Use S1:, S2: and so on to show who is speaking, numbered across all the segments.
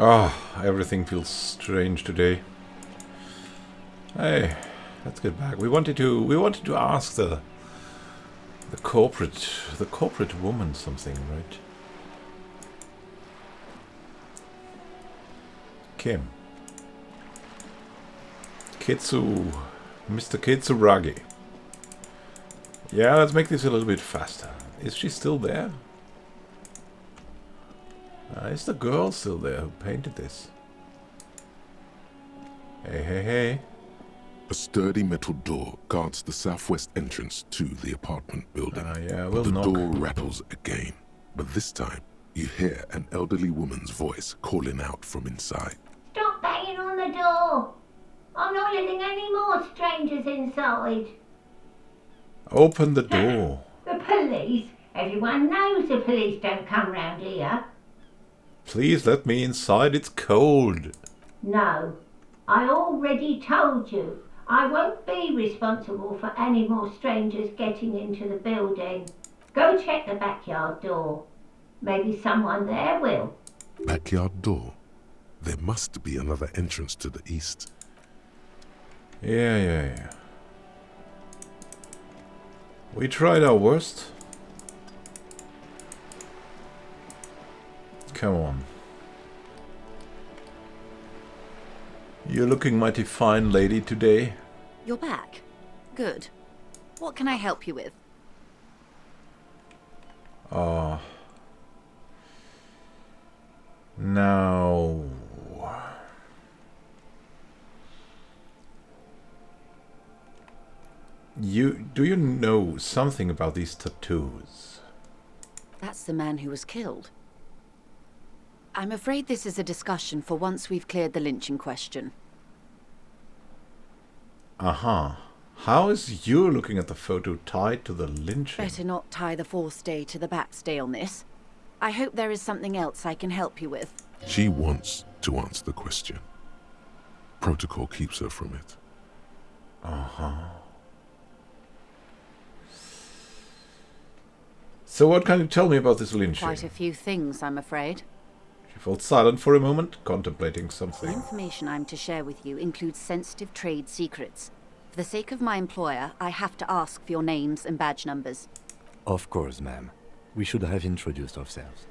S1: Everything feels strange today. Hey, let's get back. We wanted to ask the corporate woman something, right? Kim. Mr. Kitsuragi. Yeah, let's make this a little bit faster. Is she still there? Is the girl still there who painted this? Hey.
S2: A sturdy metal door guards the southwest entrance to the apartment building.
S1: We'll
S2: the
S1: knock.
S2: door rattles again, but this time you hear an elderly woman's voice calling out from inside.
S3: Stop banging on the door! I'm not letting any more strangers inside.
S1: Open the door.
S3: The police? Everyone knows the police don't come round here.
S1: Please let me inside, it's cold.
S3: No, I already told you. I won't be responsible for any more strangers getting into the building. Go check the backyard door. Maybe someone there will.
S2: Backyard door? There must be another entrance to the east.
S1: Yeah. We tried our worst. Come on. You're looking mighty fine, lady, today.
S4: You're back. Good. What can I help you with?
S1: Now... Do you know something about these tattoos?
S4: That's the man who was killed. I'm afraid this is a discussion for once we've cleared the lynching question.
S1: How is you looking at the photo tied to the lynching?
S4: Better not tie the forestay to the backstay on this. I hope there is something else I can help you with.
S2: She wants to answer the question. Protocol keeps her from it.
S1: So what can you tell me about this lynching?
S4: Quite a few things, I'm afraid.
S1: She felt silent for a moment, contemplating
S4: The
S1: something.
S4: information I'm to share with you includes sensitive trade secrets. For the sake of my employer, I have to ask for your names and badge numbers.
S5: Of course, ma'am. We should have introduced ourselves.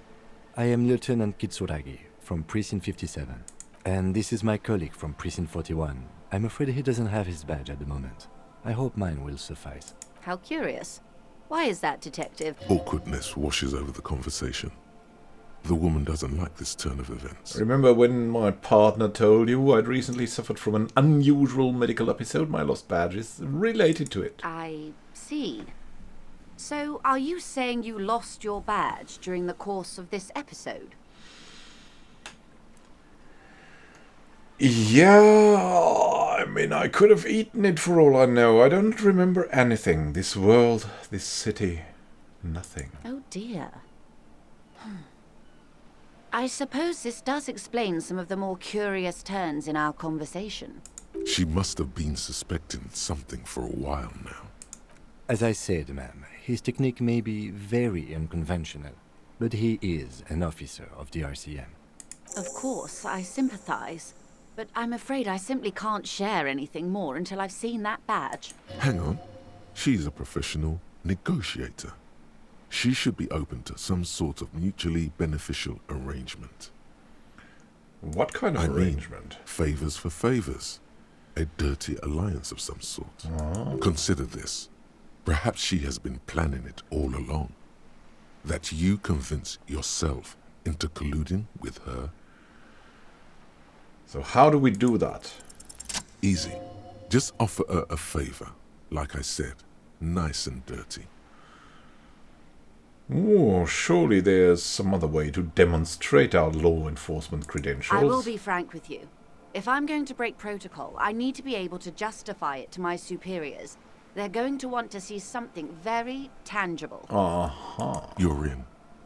S5: I am Lieutenant Kitsuragi from Precinct 57. And this is my colleague from Precinct 41. I'm afraid he doesn't have his badge at the moment. I hope mine will suffice.
S4: How curious. Why is that, Detective?
S2: Awkwardness washes over the conversation. The woman doesn't like this turn of events.
S1: Remember when my partner told you I'd recently suffered from an unusual medical episode? My lost badge is related to it.
S4: I see. So, are you saying you lost your badge during the course of this episode?
S1: Yeah, I mean, I could have eaten it for all I know. I don't remember anything. This world, this city, nothing.
S4: Oh dear. I suppose this does explain some of the more curious turns in our conversation.
S2: She must have been suspecting something for a while now.
S5: As I said, ma'am, his technique may be very unconventional, but he is an officer of the RCM.
S4: Of course, I sympathize. But I'm afraid I simply can't share anything more until I've seen that badge.
S2: Hang on. She's a professional negotiator. She should be open to some sort of mutually beneficial arrangement.
S1: What kind of arrangement?
S2: Favors for favors. A dirty alliance of some sort. Consider this. Perhaps she has been planning it all along. That you convince yourself into colluding with her.
S1: So how do we do that?
S2: Easy. Just offer her a favor. Like I said, nice and dirty.
S1: Oh, surely there's some other way to demonstrate our law enforcement credentials.
S4: I will be frank with you. If I'm going to break protocol, I need to be able to justify it to my superiors. They're going to want to see something very tangible.
S2: You're in,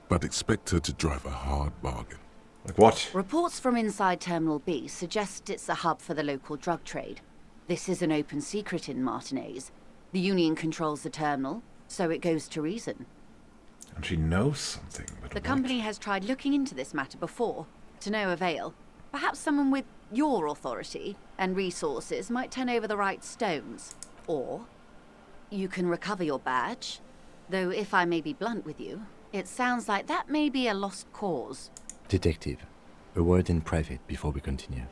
S2: but expect her to drive a hard bargain.
S1: Like what?
S4: Reports from inside Terminal B suggest it's a hub for the local drug trade. This is an open secret in Martinez. The Union controls the terminal, so it goes to reason.
S1: And she knows something, but
S4: The
S1: what?
S4: company has tried looking into this matter before, to no avail. Perhaps someone with your authority and resources might turn over the right stones. Or you can recover your badge. Though if I may be blunt with you, it sounds like that may be a lost cause.
S5: Detective, a word in private before we continue.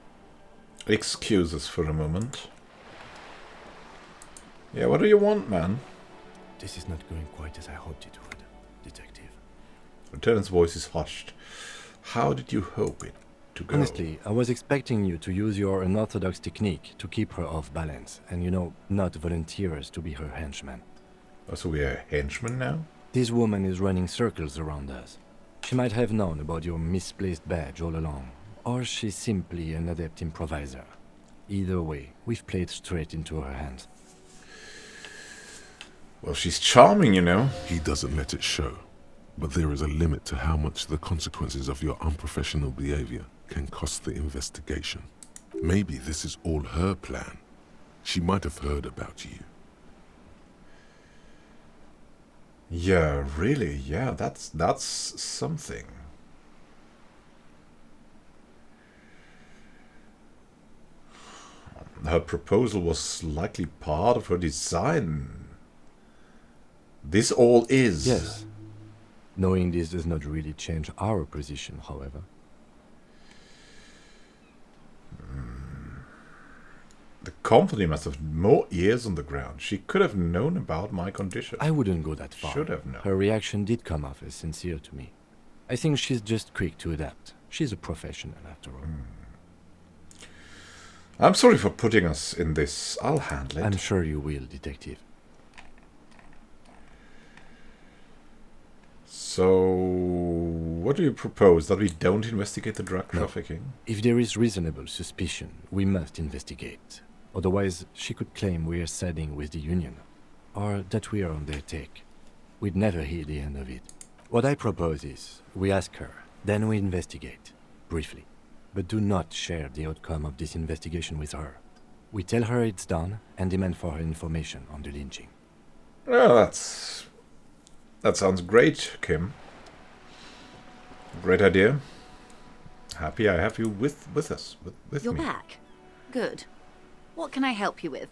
S1: Excuse us for a moment. Yeah, what do you want, man?
S5: This is not going quite as I hoped it would, Detective.
S1: Lieutenant's voice is hushed. How did you hope it to go?
S5: Honestly, I was expecting you to use your unorthodox technique to keep her off balance, and not volunteer us to be her henchman.
S1: Oh, so we are henchmen now?
S5: This woman is running circles around us. She might have known about your misplaced badge all along, or she's simply an adept improviser. Either way, we've played straight into her hands.
S1: Well, she's charming, you know.
S2: He doesn't let it show, but there is a limit to how much the consequences of your unprofessional behavior can cost the investigation. Maybe this is all her plan. She might have heard about you.
S1: Yeah, really, yeah, that's something. Her proposal was likely part of her design. This all is.
S5: Yes. Knowing this does not really change our position, however.
S1: The company must have more ears on the ground. She could have known about my condition.
S5: I wouldn't go that far.
S1: Should have known.
S5: Her reaction did come off as sincere to me. I think she's just quick to adapt. She's a professional, after all.
S1: I'm sorry for putting us in this. I'll handle it.
S5: I'm sure you will, Detective.
S1: So, what do you propose? That we don't investigate the drug trafficking?
S5: If there is reasonable suspicion, we must investigate. Otherwise, she could claim we are siding with the Union, or that we are on their take. We'd never hear the end of it. What I propose is, we ask her, then we investigate, briefly. But do not share the outcome of this investigation with her. We tell her it's done, and demand for her information on the lynching.
S1: Well, that sounds great, Kim. Great idea. Happy I have you with us, with
S4: You're
S1: me.
S4: back. Good. What can I help you with?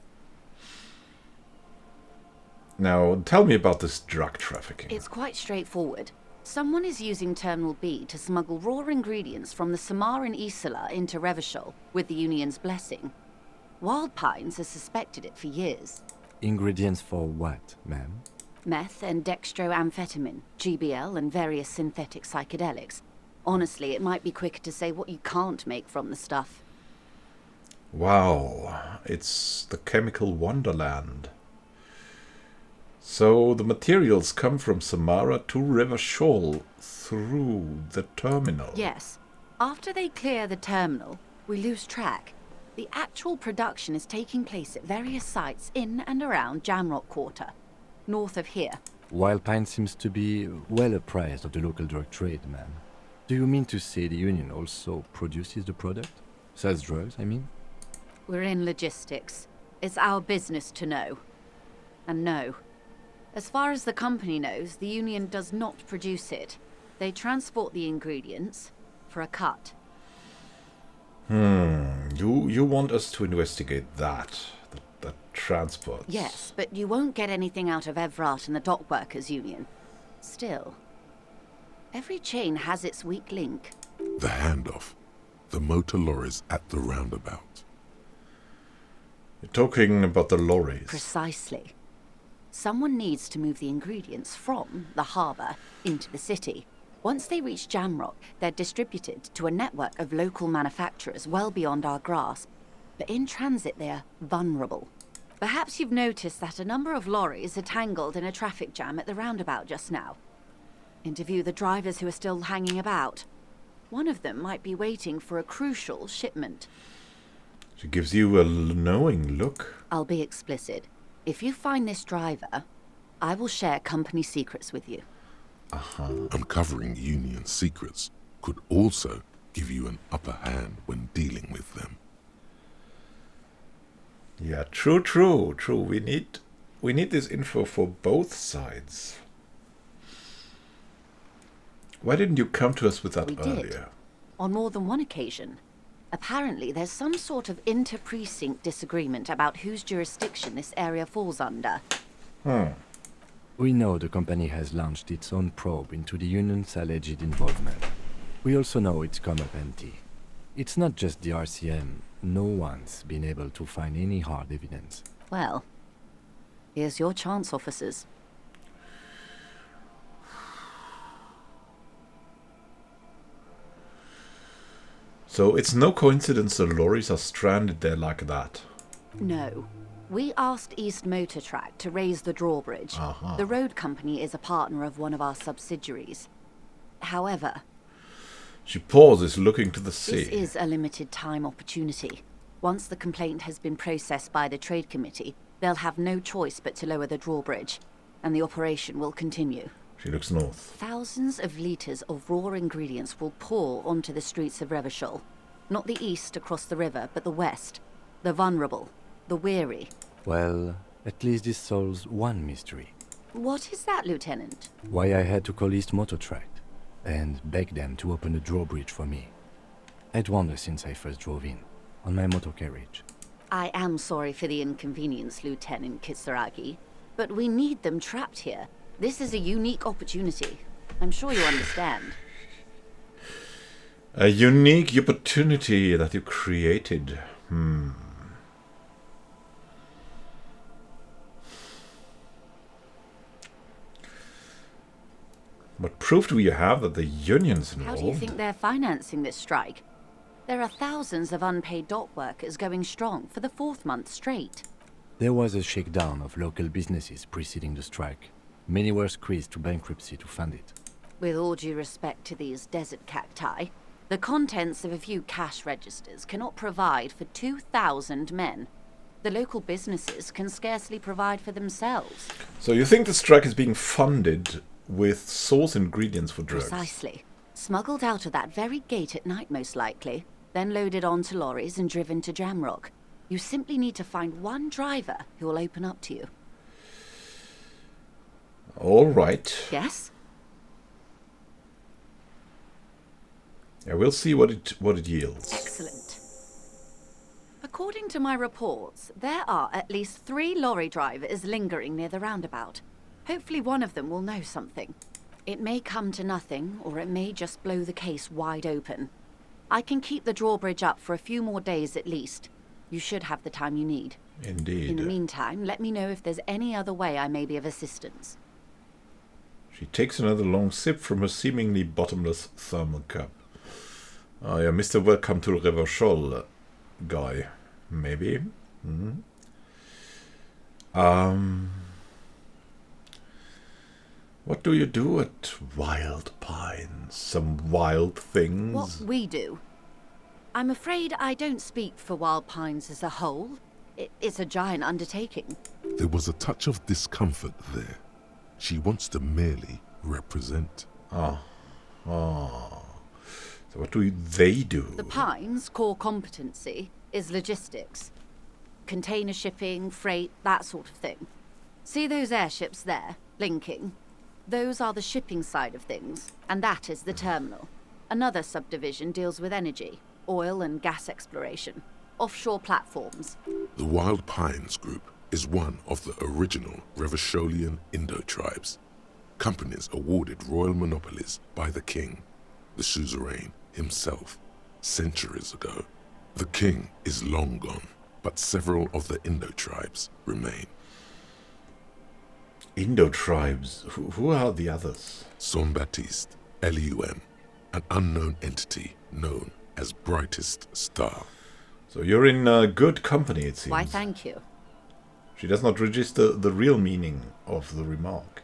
S1: Now, tell me about this drug trafficking.
S4: It's quite straightforward. Someone is using Terminal B to smuggle raw ingredients from the Samar and Isola into Revachol with the Union's blessing. Wild Pines has suspected it for years.
S5: Ingredients for what, ma'am?
S4: Meth and dextroamphetamine, GBL, and various synthetic psychedelics. Honestly, it might be quicker to say what you can't make from the stuff.
S1: Wow, it's the chemical wonderland. So the materials come from Samara to Revachol through the terminal.
S4: Yes. After they clear the terminal, we lose track. The actual production is taking place at various sites in and around Jamrock Quarter, north of here.
S5: Wild Pine seems to be well apprised of the local drug trade, ma'am. Do you mean to say the Union also produces the product? Sells drugs, I mean?
S4: We're in logistics. It's our business to know. And no. As far as the company knows, the Union does not produce it. They transport the ingredients for a cut.
S1: You want us to investigate that transport?
S4: Yes, but you won't get anything out of Evrat and the Dockworkers Union. Still, every chain has its weak link.
S2: The handoff. The motor lorries at the roundabout.
S1: You're talking about the lorries.
S4: Precisely. Someone needs to move the ingredients from the harbour into the city. Once they reach Jamrock, they're distributed to a network of local manufacturers well beyond our grasp. But in transit, they're vulnerable. Perhaps you've noticed that a number of lorries are tangled in a traffic jam at the roundabout just now. Interview the drivers who are still hanging about. One of them might be waiting for a crucial shipment.
S1: She gives you a knowing look.
S4: I'll be explicit. If you find this driver, I will share company secrets with you.
S2: Uncovering Union secrets could also give you an upper hand when dealing with them.
S1: Yeah, true. We need this info for both sides. Why didn't you come to us with that
S4: We
S1: earlier?
S4: did. On more than one occasion. Apparently, there's some sort of inter-precinct disagreement about whose jurisdiction this area falls under.
S5: We know the company has launched its own probe into the union's alleged involvement. We also know it's come up empty. It's not just the RCM. No one's been able to find any hard evidence.
S4: Well, here's your chance, officers.
S1: So it's no coincidence the lorries are stranded there like that.
S4: No. We asked East Motor Track to raise the drawbridge. The road company is a partner of one of our subsidiaries. However,
S1: She pauses, looking to the sea.
S4: this is a limited time opportunity. Once the complaint has been processed by the Trade Committee, they'll have no choice but to lower the drawbridge, and the operation will continue.
S1: She looks north.
S4: Thousands of litres of raw ingredients will pour onto the streets of Revachol. Not the east across the river, but the west. The vulnerable, the weary.
S5: Well, at least this solves one mystery.
S4: What is that, Lieutenant?
S5: Why I had to call East Motor Track and beg them to open a drawbridge for me. I'd wondered since I first drove in, on my motor carriage.
S4: I am sorry for the inconvenience, Lieutenant Kitsuragi, but we need them trapped here. This is a unique opportunity. I'm sure you understand.
S1: A unique opportunity that you created. What proof do you have that the union's involved?
S4: How do you think they're financing this strike? There are thousands of unpaid dock workers going strong for the 4th month straight.
S5: There was a shakedown of local businesses preceding the strike. Many were squeezed to bankruptcy to fund it.
S4: With all due respect to these desert cacti, the contents of a few cash registers cannot provide for 2,000 men. The local businesses can scarcely provide for themselves.
S1: So you think the strike is being funded with source ingredients for drugs?
S4: Precisely. Smuggled out of that very gate at night, most likely, then loaded onto lorries and driven to Jamrock. You simply need to find one driver who will open up to you.
S1: All right.
S4: Yes?
S1: Yeah, we'll see what it yields.
S4: Excellent. According to my reports, there are at least 3 lorry drivers lingering near the roundabout. Hopefully one of them will know something. It may come to nothing, or it may just blow the case wide open. I can keep the drawbridge up for a few more days at least. You should have the time you need.
S1: Indeed.
S4: In the meantime, let me know if there's any other way I may be of assistance.
S1: She takes another long sip from her seemingly bottomless thermal cup. Oh yeah, Mr. Welcome to Revachol guy. Maybe. What do you do at Wild Pines? Some wild things?
S4: What we do? I'm afraid I don't speak for Wild Pines as a whole. It's a giant undertaking.
S2: There was a touch of discomfort there. She wants to merely represent.
S1: So what do they do?
S4: The Pines' core competency is logistics. Container shipping, freight, that sort of thing. See those airships there, blinking? Those are the shipping side of things, and that is the terminal. Another subdivision deals with energy, oil and gas exploration, offshore platforms.
S2: The Wild Pines Group is one of the original Revacholian Indo-tribes. Companies awarded royal monopolies by the king, the suzerain himself, centuries ago. The king is long gone, but several of the Indo-tribes remain.
S1: Indo-tribes? Who are the others?
S2: Saint-Baptiste, LUM, an unknown entity known as Brightest Star.
S1: So you're in good company, it seems.
S4: Why, thank you.
S1: She does not register the real meaning of the remark.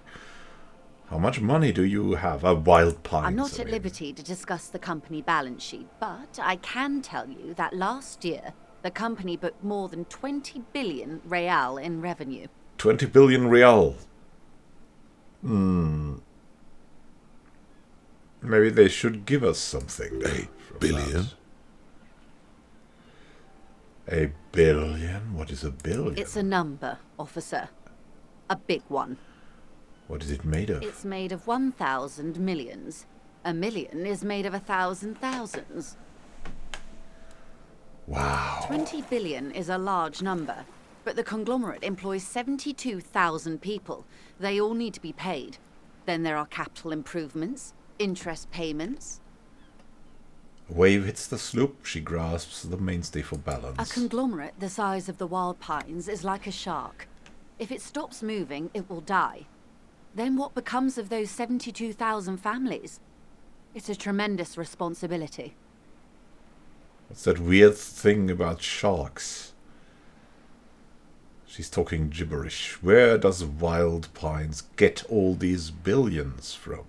S1: How much money do you have? Wild Pines.
S4: I'm not at liberty to discuss the company balance sheet, but I can tell you that last year, the company booked more than 20 billion real in revenue.
S1: 20 billion real. Maybe they should give us something.
S2: A billion?
S1: A billion? What is a billion?
S4: It's a number, officer. A big one.
S1: What is it made of?
S4: It's made of 1,000 millions. A million is made of 1,000 thousands.
S1: Wow.
S4: 20 billion is a large number, but the conglomerate employs 72,000 people. They all need to be paid. Then there are capital improvements, interest payments.
S1: Wave hits the sloop, she grasps the mainstay for
S4: A
S1: balance.
S4: conglomerate the size of the Wild Pines is like a shark. If it stops moving, it will die. Then what becomes of those 72,000 families? It's a tremendous responsibility.
S1: What's that weird thing about sharks? She's talking gibberish. Where does Wild Pines get all these billions from?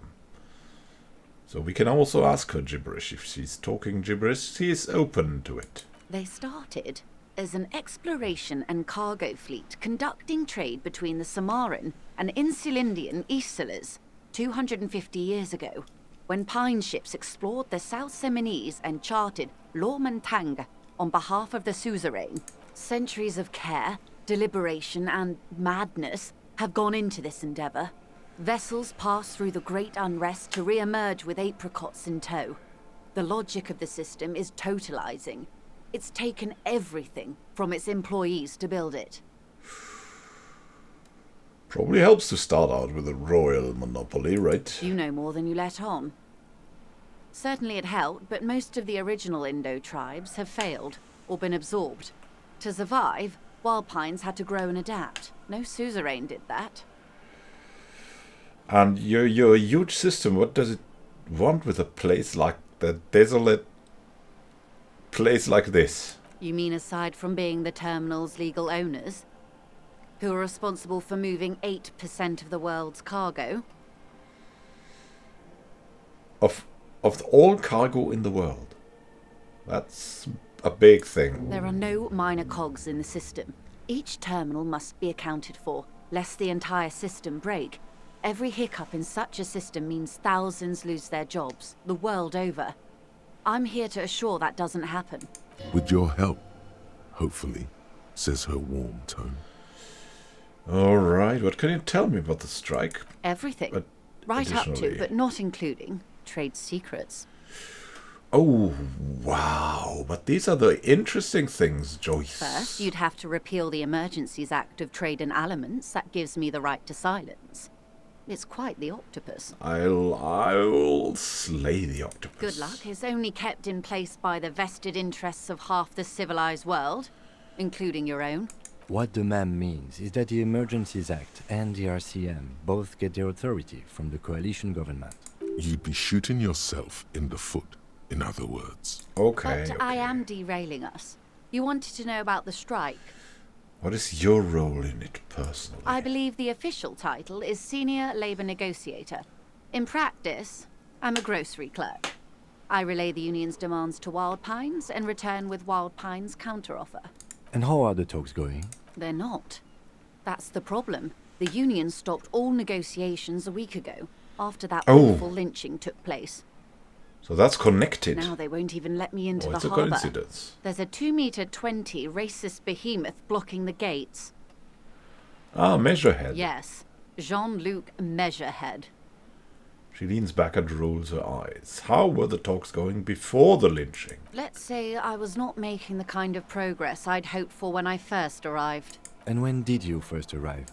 S1: So we can also ask her gibberish. If she's talking gibberish, she's open to it.
S4: They started as an exploration and cargo fleet conducting trade between the Samaran and Insulindian Isolas 250 years ago, when pine ships explored the South Seminese and charted Lomantang on behalf of the suzerain. Centuries of care, deliberation, and madness have gone into this endeavor. Vessels pass through the great unrest to re-emerge with apricots in tow. The logic of the system is totalizing. It's taken everything from its employees to build it.
S1: Probably helps to start out with a royal monopoly, right?
S4: You know more than you let on. Certainly it helped, but most of the original Indo tribes have failed or been absorbed. To survive, Wild Pines had to grow and adapt. No suzerain did that.
S1: And your huge system, what does it want with a place like the desolate place like this?
S4: You mean aside from being the terminal's legal owners, who are responsible for moving 8% of the world's cargo?
S1: Of all cargo in the world. That's a big thing.
S4: There are no minor cogs in the system. Each terminal must be accounted for, lest the entire system break. Every hiccup in such a system means thousands lose their jobs, the world over. I'm here to assure that doesn't happen.
S2: With your help, hopefully, says her warm tone.
S1: Alright, what can you tell me about the strike?
S4: Everything.
S1: But
S4: Right up to,
S1: additionally-
S4: but not including, trade secrets.
S1: Oh, wow. But these are the interesting things, Joyce.
S4: First, you'd have to repeal the Emergencies Act of Trade in Aliments. That gives me the right to silence. It's quite the octopus.
S1: I'll slay the octopus.
S4: Good luck. It's only kept in place by the vested interests of half the civilized world, including your own.
S5: What the ma'am means is that the Emergencies Act and the RCM both get their authority from the coalition government.
S2: You'd be shooting yourself in the foot, in other words.
S1: Okay,
S4: But I am derailing us. You wanted to know about the strike.
S1: What is your role in it personally?
S4: I believe the official title is Senior Labour Negotiator. In practice, I'm a grocery clerk. I relay the union's demands to Wild Pines and return with Wild Pines' counteroffer.
S5: And how are the talks going?
S4: They're not. That's the problem. The union stopped all negotiations a week ago, after that
S1: Oh.
S4: awful lynching took place.
S1: So that's connected.
S4: Now they won't even let me into
S1: Oh,
S4: the
S1: it's a
S4: harbour.
S1: coincidence.
S4: There's a 2-meter-20 racist behemoth blocking the gates.
S1: Ah, Measurehead.
S4: Yes, Jean-Luc Measurehead.
S1: She leans back and rolls her eyes. How were the talks going before the lynching?
S4: Let's say I was not making the kind of progress I'd hoped for when I first arrived.
S5: And when did you first arrive?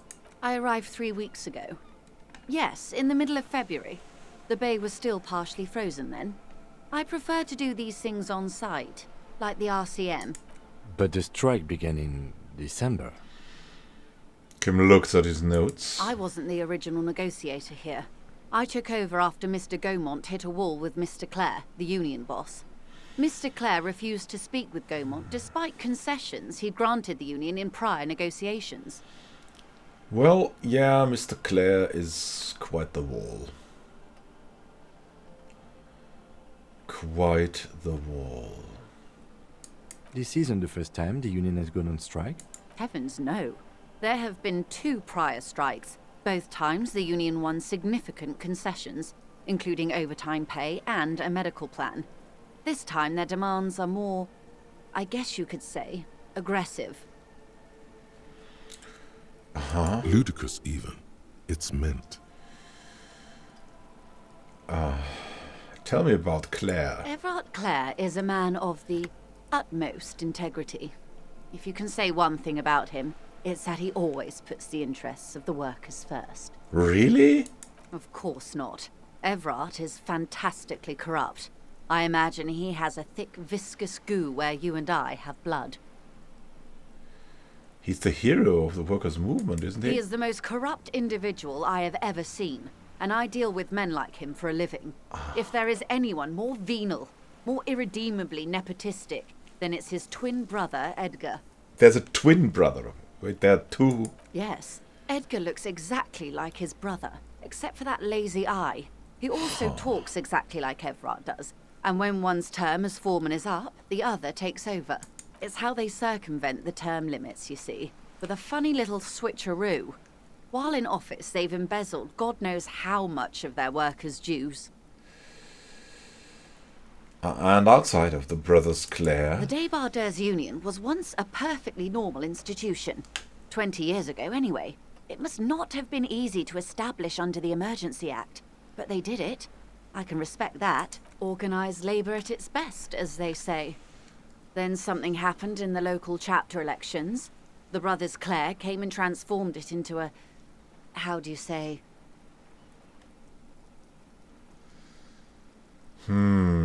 S4: I arrived 3 weeks ago. Yes, in the middle of February. The bay was still partially frozen then. I prefer to do these things on site, like the RCM.
S5: But the strike began in December.
S1: Kim looks at his notes.
S4: I wasn't the original negotiator here. I took over after Mr. Gaumont hit a wall with Mr. Clare, the union boss. Mr. Clare refused to speak with Gaumont despite concessions he'd granted the union in prior negotiations.
S1: Well, yeah, Mr. Clare is quite the wall. Quite the wall.
S5: This isn't the first time the union has gone on strike.
S4: Heavens no. There have been 2 prior strikes. Both times the union won significant concessions, including overtime pay and a medical plan. This time their demands are more, I guess you could say, aggressive.
S1: Uh-huh.
S2: Ludicrous even. It's meant.
S1: Tell me about Claire.
S4: Everard Clare is a man of the utmost integrity. If you can say one thing about him, it's that he always puts the interests of the workers first.
S1: Really?
S4: Of course not. Everard is fantastically corrupt. I imagine he has a thick, viscous goo where you and I have blood.
S1: He's the hero of the workers' movement, isn't he?
S4: He is the most corrupt individual I have ever seen, and I deal with men like him for a living. If there is anyone more venal, more irredeemably nepotistic, then it's his twin brother, Edgar.
S1: There's a twin brother. Wait, there are two.
S4: Yes, Edgar looks exactly like his brother, except for that lazy eye. He also talks exactly like Everard does, and when one's term as foreman is up, the other takes over. It's how they circumvent the term limits, you see, with a funny little switcheroo. While in office, they've embezzled God knows how much of their workers' dues.
S1: And outside of the Brothers Clare...
S4: The Débardeurs Union was once a perfectly normal institution. 20 years ago, anyway. It must not have been easy to establish under the Emergency Act, but they did it. I can respect that. Organised labour at its best, as they say. Then something happened in the local chapter elections. The Brothers Clare came and transformed it into a... how do you say...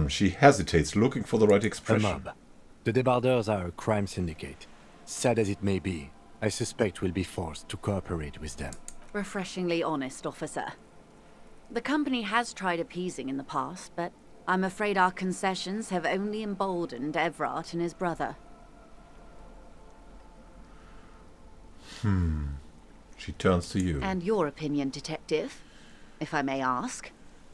S1: She hesitates, looking for the right
S5: A
S1: expression.
S5: mob. The Débardeurs are a crime syndicate. Sad as it may be, I suspect we'll be forced to cooperate with them.
S4: Refreshingly honest, officer. The company has tried appeasing in the past, but I'm afraid our concessions have only emboldened Everard and his brother.
S1: She turns to you.
S4: And your opinion, detective, if I may ask?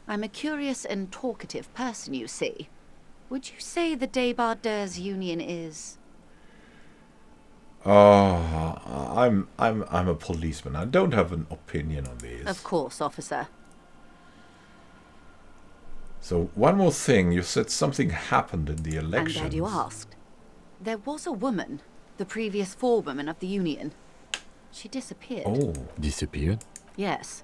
S4: I'm a curious and talkative person, you see. Would you say the Débardeurs Union is...
S1: I'm a policeman. I don't have an opinion on these.
S4: Of course, officer.
S1: So, one more thing. You said something happened in the elections.
S4: I'm glad you asked. There was a woman, the previous forewoman of the Union. She disappeared.
S1: Oh.
S5: Disappeared?
S4: Yes.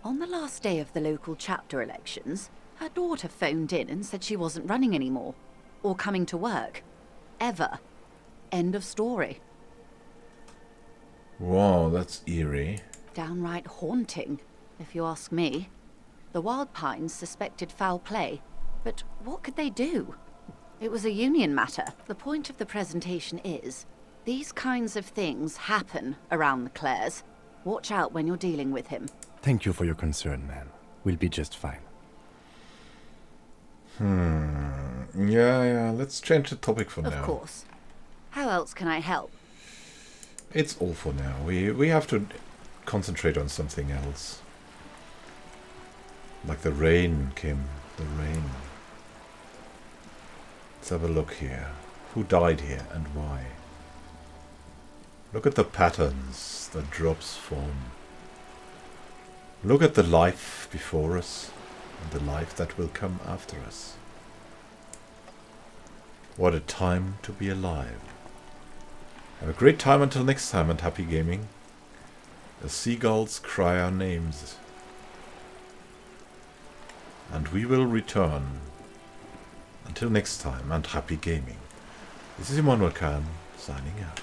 S4: On the last day of the local chapter elections, her daughter phoned in and said she wasn't running anymore. Or coming to work. Ever. End of story.
S1: Wow, that's eerie.
S4: Downright haunting, if you ask me. The Wild Pines suspected foul play, but what could they do? It was a union matter. The point of the presentation is, these kinds of things happen around the Clares. Watch out when you're dealing with him.
S5: Thank you for your concern, ma'am. We'll be just fine.
S1: Yeah, let's change the topic for now.
S4: Of course. How else can I help?
S1: It's all for now. We have to concentrate on something else. Like the rain, Kim. The rain. Let's have a look here. Who died here and why? Look at the patterns that drops form. Look at the life before us and the life that will come after us. What a time to be alive. Have a great time until next time and happy gaming. The seagulls cry our names. And we will return. Until next time and happy gaming. This is Immanuel Can, signing out.